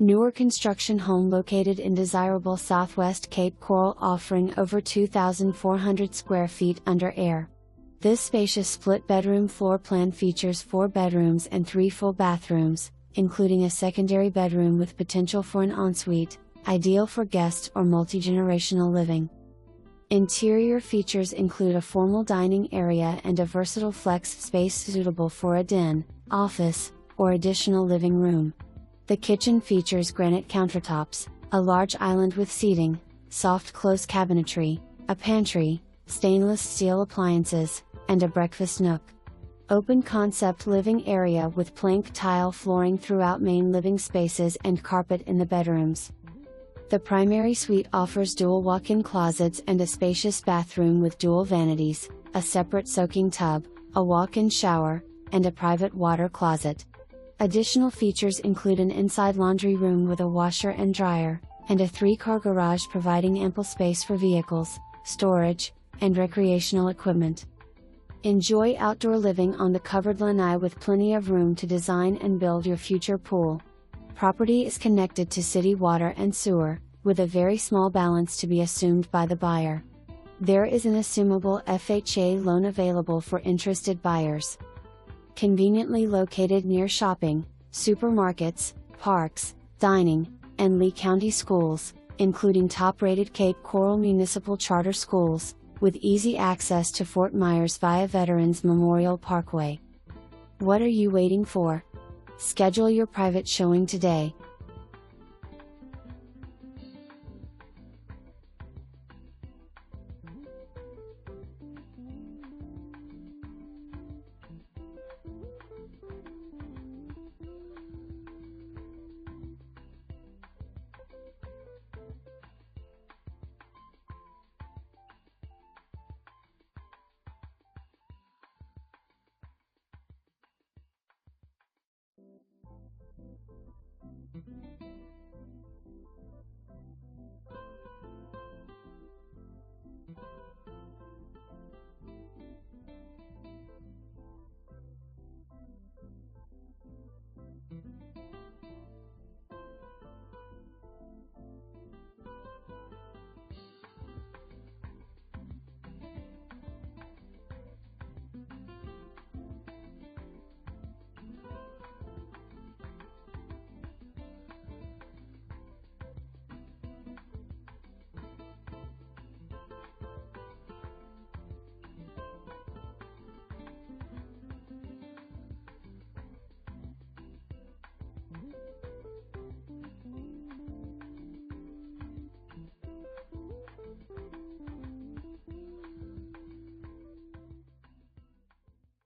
Newer construction home located in desirable Southwest Cape Coral, offering over 2,400 square feet under air. This spacious split-bedroom floor plan features 4 bedrooms and 3 full bathrooms, including a secondary bedroom with potential for an ensuite, ideal for guest or multi-generational living. Interior features include a formal dining area and a versatile flex space suitable for a den, office, or additional living room. The kitchen features granite countertops, a large island with seating, soft close cabinetry, a pantry, stainless steel appliances, and a breakfast nook. Open concept living area with plank tile flooring throughout main living spaces and carpet in the bedrooms. The primary suite offers dual walk-in closets and a spacious bathroom with dual vanities, a separate soaking tub, a walk-in shower, and a private water closet. Additional features include an inside laundry room with a washer and dryer, and a 3-car garage providing ample space for vehicles, storage, and recreational equipment. Enjoy outdoor living on the covered lanai with plenty of room to design and build your future pool. Property is connected to city water and sewer, with a very small balance to be assumed by the buyer. There is an assumable FHA loan available for interested buyers. Conveniently located near shopping, supermarkets, parks, dining, and Lee County schools, including top-rated Cape Coral Municipal Charter Schools, with easy access to Fort Myers via Veterans Memorial Parkway. What are you waiting for? Schedule your private showing today,